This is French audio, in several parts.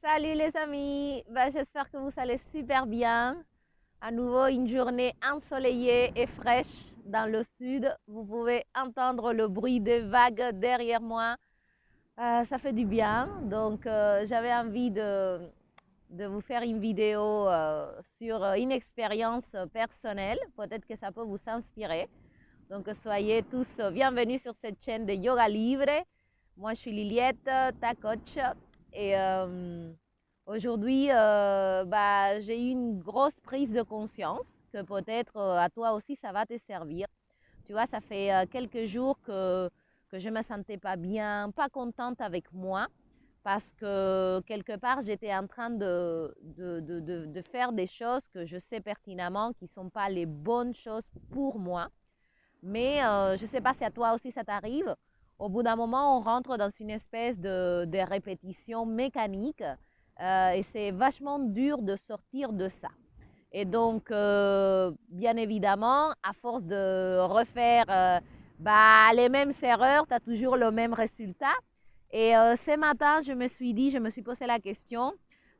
Salut les amis, j'espère que vous allez super bien. À nouveau une journée ensoleillée et fraîche dans le sud. Vous pouvez entendre le bruit des vagues derrière moi. Ça fait du bien. Donc j'avais envie de vous faire une vidéo sur une expérience personnelle. Peut-être que ça peut vous inspirer. Donc soyez tous bienvenus sur cette chaîne de Yoga Libre. Moi je suis Liliette, ta coach. Et aujourd'hui, j'ai eu une grosse prise de conscience que peut-être à toi aussi ça va te servir. Tu vois, ça fait quelques jours que je ne me sentais pas bien, pas contente avec moi, parce que quelque part j'étais en train de faire des choses que je sais pertinemment qui ne sont pas les bonnes choses pour moi. Mais je ne sais pas si à toi aussi ça t'arrive. Au bout d'un moment, on rentre dans une espèce de répétition mécanique et c'est vachement dur de sortir de ça. Et donc, bien évidemment, à force de refaire les mêmes erreurs, tu as toujours le même résultat. Et ce matin, je me suis posé la question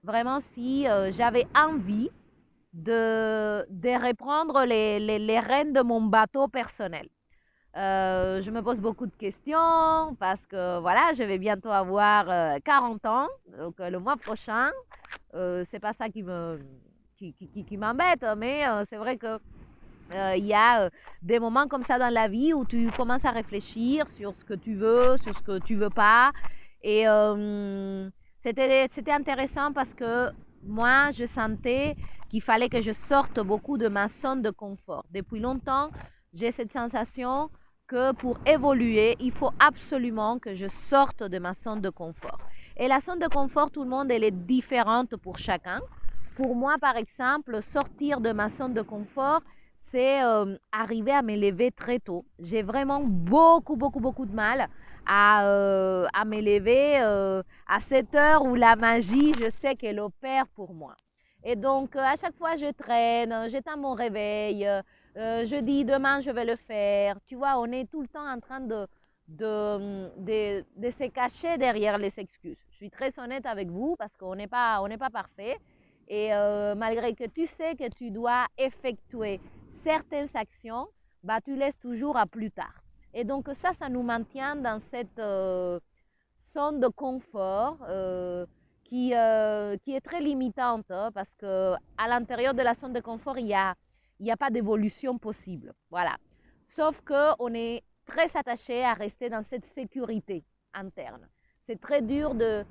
vraiment si j'avais envie de reprendre les rênes de mon bateau personnel. Je me pose beaucoup de questions parce que voilà, je vais bientôt avoir 40 ans, donc le mois prochain. C'est pas ça qui m'embête, mais c'est vrai que il y a des moments comme ça dans la vie où tu commences à réfléchir sur ce que tu veux, sur ce que tu veux pas. Et c'était intéressant parce que moi, je sentais qu'il fallait que je sorte beaucoup de ma zone de confort. Depuis longtemps, j'ai cette sensation que pour évoluer, il faut absolument que je sorte de ma zone de confort. Et la zone de confort, tout le monde, elle est différente pour chacun. Pour moi, par exemple, sortir de ma zone de confort, c'est arriver à me lever très tôt. J'ai vraiment beaucoup de mal à me lever à cette heure où la magie, je sais qu'elle opère pour moi. Et donc, à chaque fois, je traîne, j'éteins mon réveil, je dis demain, je vais le faire. Tu vois, on est tout le temps en train de se cacher derrière les excuses. Je suis très honnête avec vous parce qu'on n'est pas parfait. Et malgré que tu sais que tu dois effectuer certaines actions, tu laisses toujours à plus tard. Et donc ça nous maintient dans cette zone de confort qui est très limitante parce qu'à l'intérieur de la zone de confort, il y a pas d'évolution possible. Voilà. Sauf qu'on est très attaché à rester dans cette sécurité interne. C'est très dur de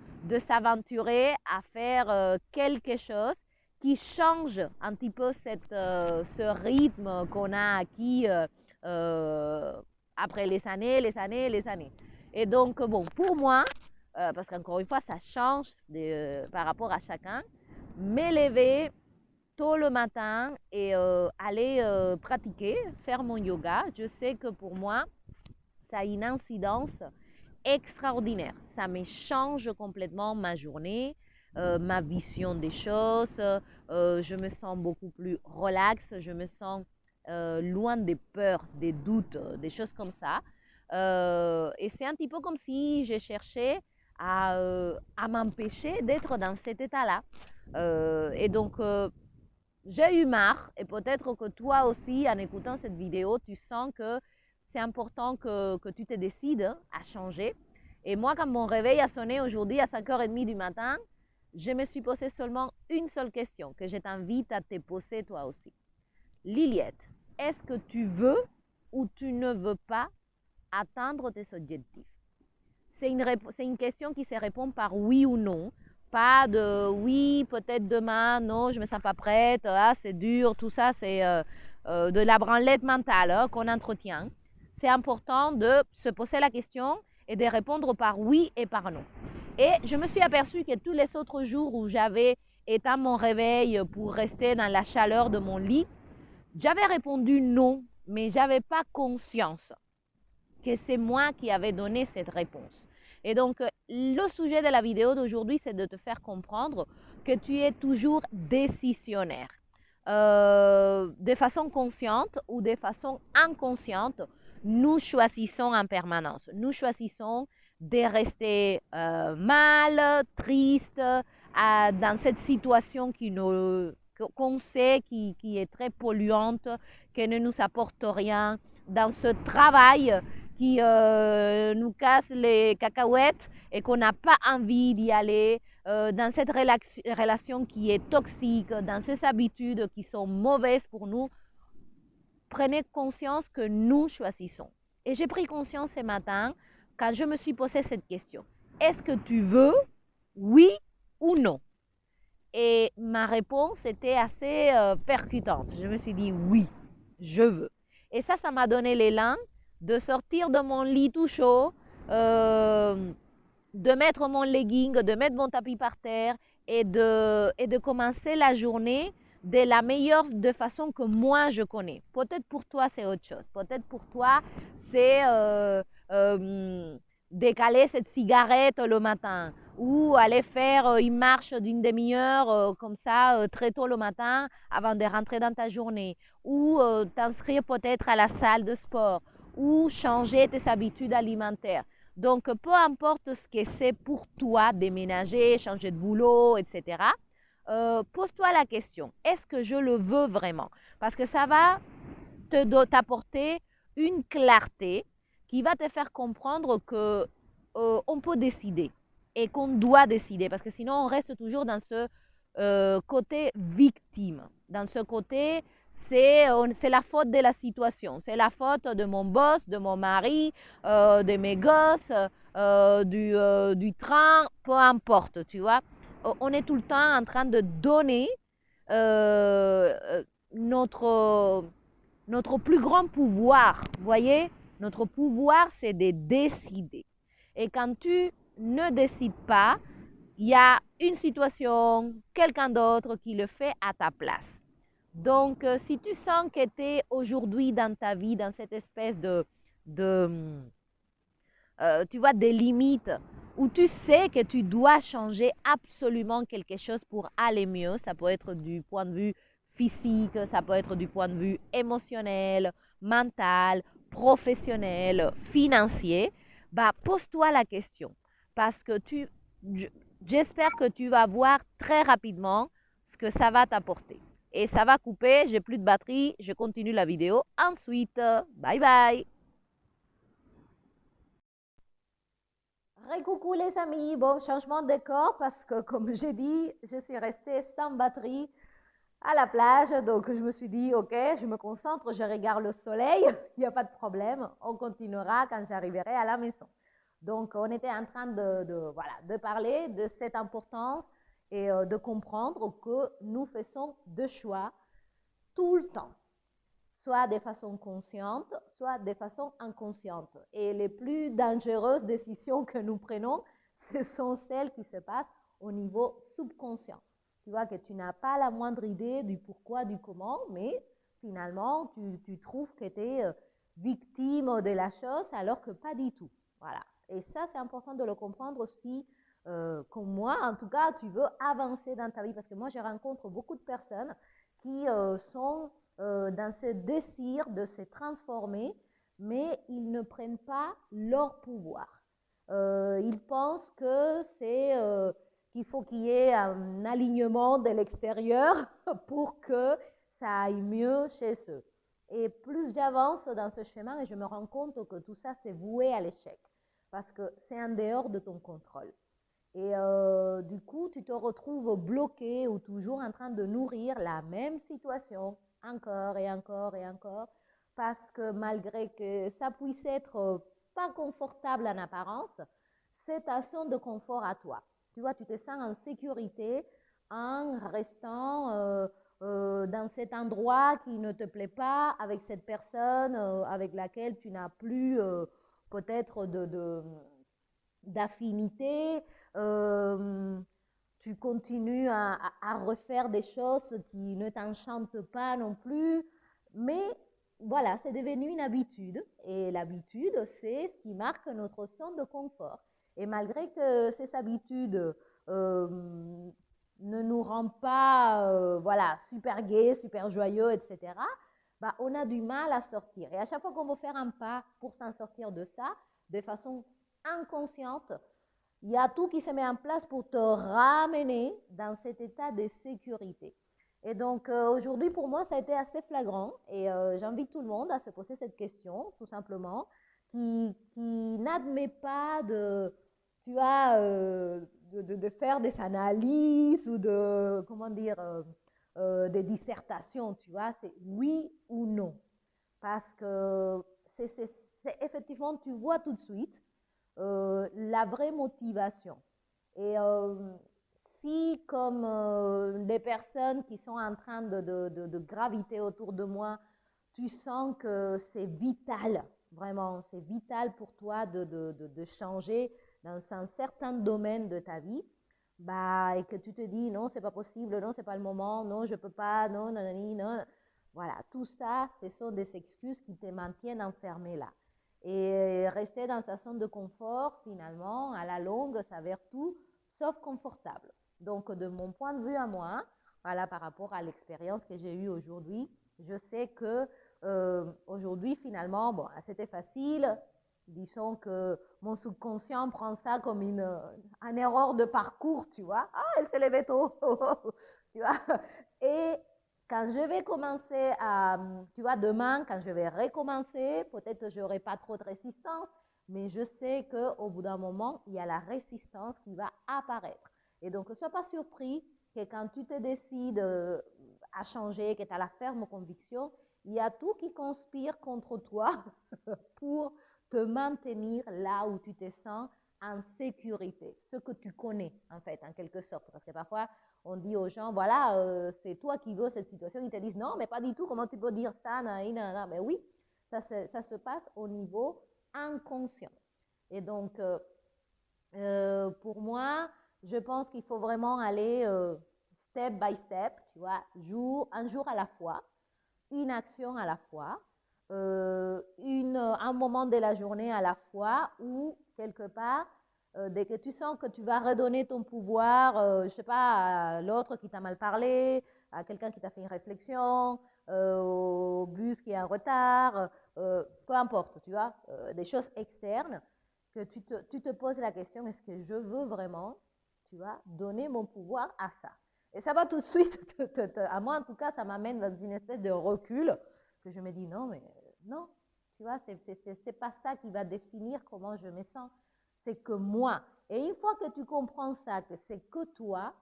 s'aventurer à faire quelque chose qui change un petit peu ce rythme qu'on a acquis après les années. Et donc, bon, pour moi, parce qu'encore une fois, ça change par rapport à chacun, m'élever tôt le matin et aller pratiquer, faire mon yoga, je sais que pour moi, ça a une incidence extraordinaire. Ça me change complètement ma journée, ma vision des choses. Je me sens beaucoup plus relax, je me sens loin des peurs, des doutes, des choses comme ça. Et c'est un petit peu comme si je cherchais à m'empêcher d'être dans cet état-là. Et donc, j'ai eu marre, et peut-être que toi aussi, en écoutant cette vidéo, tu sens que c'est important que tu te décides à changer. Et moi, quand mon réveil a sonné aujourd'hui à 5h30 du matin, je me suis posé seulement une seule question que je t'invite à te poser toi aussi. Liliette, est-ce que tu veux ou tu ne veux pas atteindre tes objectifs? C'est une question qui se répond par oui ou non. Pas de oui, peut-être demain, non, je ne me sens pas prête, c'est dur, tout ça, c'est de la branlette mentale qu'on entretient. C'est important de se poser la question et de répondre par oui et par non. Et je me suis aperçue que tous les autres jours où j'avais éteint mon réveil pour rester dans la chaleur de mon lit, j'avais répondu non, mais je n'avais pas conscience que c'est moi qui avais donné cette réponse. Et donc, le sujet de la vidéo d'aujourd'hui, c'est de te faire comprendre que tu es toujours décisionnaire. De façon consciente ou de façon inconsciente, nous choisissons en permanence. Nous choisissons de rester mal, triste, dans cette situation qu'on sait qui est très polluante, qui ne nous apporte rien, dans ce travail qui nous casse les cacahuètes et qu'on n'a pas envie d'y aller, dans cette relation qui est toxique, dans ces habitudes qui sont mauvaises pour nous. Prenez conscience que nous choisissons. Et j'ai pris conscience ce matin quand je me suis posé cette question. Est-ce que tu veux, oui ou non? Et ma réponse était assez percutante. Je me suis dit oui, je veux. Et ça m'a donné l'élan de sortir de mon lit tout chaud, de mettre mon legging, de mettre mon tapis par terre et de commencer la journée de la meilleure de façon que moi je connais. Peut-être pour toi c'est autre chose. Peut-être pour toi c'est décaler cette cigarette le matin ou aller faire une marche d'une demi-heure comme ça très tôt le matin avant de rentrer dans ta journée ou t'inscrire peut-être à la salle de sport ou changer tes habitudes alimentaires. Donc, peu importe ce que c'est pour toi, déménager, changer de boulot, etc., pose-toi la question, est-ce que je le veux vraiment? Parce que ça va t'apporter une clarté qui va te faire comprendre que on peut décider et qu'on doit décider. Parce que sinon, on reste toujours dans ce côté victime, dans ce côté c'est la faute de la situation, c'est la faute de mon boss, de mon mari, de mes gosses, du train, peu importe, tu vois. On est tout le temps en train de donner notre, notre plus grand pouvoir, vous voyez, notre pouvoir, c'est de décider. Et quand tu ne décides pas, il y a une situation, quelqu'un d'autre qui le fait à ta place. Donc, si tu sens que tu es aujourd'hui dans ta vie, dans cette espèce tu vois, des limites, où tu sais que tu dois changer absolument quelque chose pour aller mieux, ça peut être du point de vue physique, ça peut être du point de vue émotionnel, mental, professionnel, financier, bah, pose-toi la question. Parce que j'espère que tu vas voir très rapidement ce que ça va t'apporter. Et ça va couper, j'ai plus de batterie, je continue la vidéo ensuite. Bye bye. Coucou les amis, bon changement de décor parce que comme j'ai dit, je suis restée sans batterie à la plage, donc je me suis dit ok, je me concentre, je regarde le soleil, il n'y a pas de problème, on continuera quand j'arriverai à la maison. Donc on était en train voilà, de parler de cette importance et de comprendre que nous faisons deux choix tout le temps, soit de façon consciente, soit de façon inconsciente. Et les plus dangereuses décisions que nous prenons, ce sont celles qui se passent au niveau subconscient. Tu vois que tu n'as pas la moindre idée du pourquoi, du comment, mais finalement, tu trouves que tu es victime de la chose alors que pas du tout. Voilà. Et ça, c'est important de le comprendre aussi, comme moi, en tout cas, tu veux avancer dans ta vie. Parce que moi, je rencontre beaucoup de personnes qui sont dans ce désir de se transformer, mais ils ne prennent pas leur pouvoir. Ils pensent que c'est qu'il faut qu'il y ait un alignement de l'extérieur pour que ça aille mieux chez eux. Et plus j'avance dans ce chemin, et je me rends compte que tout ça, c'est voué à l'échec, parce que c'est en dehors de ton contrôle. Et du coup, tu te retrouves bloqué ou toujours en train de nourrir la même situation, encore et encore et encore, parce que malgré que ça puisse être pas confortable en apparence, c'est ta zone de confort à toi. Tu vois, tu te sens en sécurité en restant dans cet endroit qui ne te plaît pas, avec cette personne avec laquelle tu n'as plus peut-être d'affinité, tu continues à refaire des choses qui ne t'enchantent pas non plus, mais voilà, c'est devenu une habitude, et l'habitude, c'est ce qui marque notre zone de confort. Et malgré que ces habitudes ne nous rendent pas voilà, super gais, super joyeux, etc., bah, on a du mal à sortir. Et à chaque fois qu'on veut faire un pas pour s'en sortir de ça, de façon inconsciente, il y a tout qui se met en place pour te ramener dans cet état de sécurité. Et donc aujourd'hui, pour moi, ça a été assez flagrant et j'invite tout le monde à se poser cette question, tout simplement, qui n'admet pas de, tu vois, de faire des analyses ou de, comment dire, des dissertations, tu vois, c'est oui ou non. Parce que c'est effectivement, tu vois tout de suite la vraie motivation. Et si, comme les personnes qui sont en train de graviter autour de moi, tu sens que c'est vital, vraiment, c'est vital pour toi de changer dans un certain domaine de ta vie, bah, et que tu te dis non, c'est pas possible, non, c'est pas le moment, non, je peux pas, non, nanani, non. Voilà, tout ça, ce sont des excuses qui te maintiennent enfermé là. Et rester dans sa zone de confort, finalement, à la longue, s'avère tout sauf confortable. Donc, de mon point de vue à moi, voilà, par rapport à l'expérience que j'ai eue aujourd'hui, je sais que aujourd'hui, finalement, bon, c'était facile. Disons que mon subconscient prend ça comme une erreur de parcours, tu vois. Ah, elle s'est levée tôt, tu vois. Et quand je vais commencer à, tu vois, demain, quand je vais recommencer, peut-être je n'aurai pas trop de résistance, mais je sais qu'au bout d'un moment, il y a la résistance qui va apparaître. Et donc, ne sois pas surpris que quand tu te décides à changer, que tu as la ferme conviction, il y a tout qui conspire contre toi pour te maintenir là où tu te sens en sécurité, ce que tu connais en fait, en quelque sorte. Parce que parfois, on dit aux gens, voilà, c'est toi qui veux cette situation. Ils te disent, non, mais pas du tout, comment tu peux dire ça, nanana. Mais oui, ça se passe au niveau inconscient. Et donc, pour moi, je pense qu'il faut vraiment aller step by step, tu vois, un jour à la fois, une action à la fois, un moment de la journée à la fois, ou quelque part, dès que tu sens que tu vas redonner ton pouvoir, je sais pas, à l'autre qui t'a mal parlé, à quelqu'un qui t'a fait une réflexion, au bus qui est en retard, peu importe, tu vois, des choses externes, que tu te poses la question, est-ce que je veux vraiment, tu vois, donner mon pouvoir à ça? Et ça va tout de suite, à moi en tout cas, ça m'amène dans une espèce de recul que je me dis non, mais non, tu vois, c'est pas ça qui va définir comment je me sens, c'est que moi. Et une fois que tu comprends ça, que c'est que toi,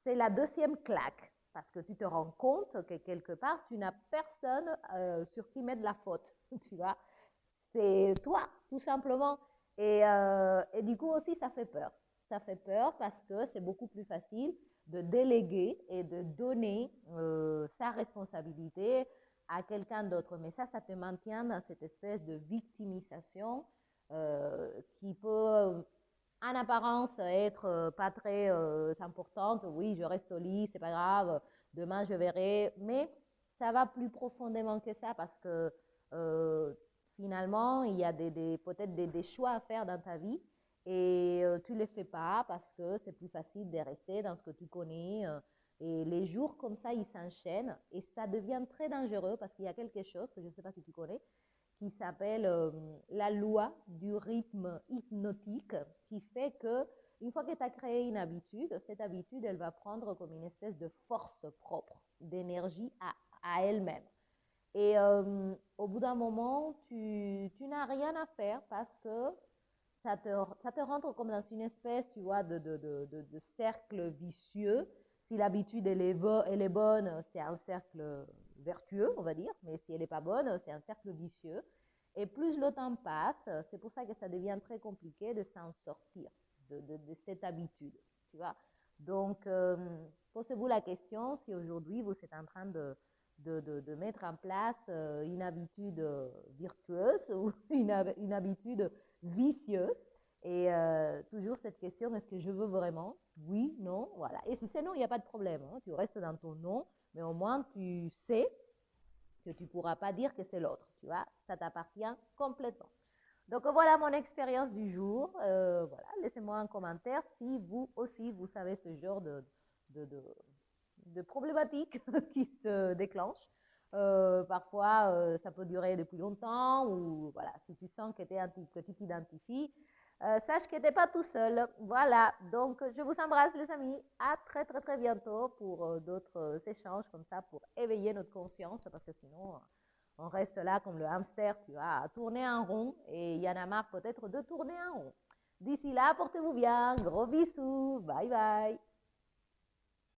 c'est la deuxième claque, parce que tu te rends compte que quelque part, tu n'as personne sur qui mettre la faute, tu vois. C'est toi, tout simplement. Et du coup aussi, ça fait peur. Ça fait peur parce que c'est beaucoup plus facile de déléguer et de donner sa responsabilité à quelqu'un d'autre. Mais ça te maintient dans cette espèce de victimisation qui peut en apparence être pas très importante. Oui, je reste au lit, c'est pas grave, demain je verrai. Mais ça va plus profondément que ça parce que finalement, il y a peut-être des choix à faire dans ta vie et tu ne les fais pas parce que c'est plus facile de rester dans ce que tu connais. Et les jours comme ça, ils s'enchaînent et ça devient très dangereux parce qu'il y a quelque chose que je ne sais pas si tu connais, qui s'appelle la loi du rythme hypnotique, qui fait que une fois que tu as créé une habitude, cette habitude, elle va prendre comme une espèce de force propre, d'énergie à elle-même. Et au bout d'un moment, tu n'as rien à faire parce que ça te rentre comme dans une espèce, tu vois, de cercle vicieux. Si l'habitude, elle est bonne, c'est un cercle vertueux, on va dire, mais si elle n'est pas bonne, c'est un cercle vicieux. Et plus le temps passe, c'est pour ça que ça devient très compliqué de s'en sortir de cette habitude, tu vois. Donc, posez-vous la question si aujourd'hui vous êtes en train de mettre en place une habitude virtueuse ou une habitude vicieuse. Et toujours cette question, est-ce que je veux vraiment? Oui, non, voilà. Et si c'est non, il n'y a pas de problème. Hein. Tu restes dans ton non, mais au moins tu sais que tu ne pourras pas dire que c'est l'autre. Tu vois, ça t'appartient complètement. Donc voilà mon expérience du jour. Voilà, laissez-moi un commentaire si vous aussi vous savez ce genre de, de, de problématiques qui se déclenchent. Parfois, ça peut durer depuis longtemps ou voilà, si tu sens que tu t'identifies, sache que tu n'es pas tout seul. Voilà, donc je vous embrasse les amis. À très très très bientôt pour d'autres échanges comme ça pour éveiller notre conscience parce que sinon on reste là comme le hamster, tu vois, à tourner en rond et il y en a marre peut-être de tourner en rond. D'ici là, portez-vous bien, gros bisous, bye bye.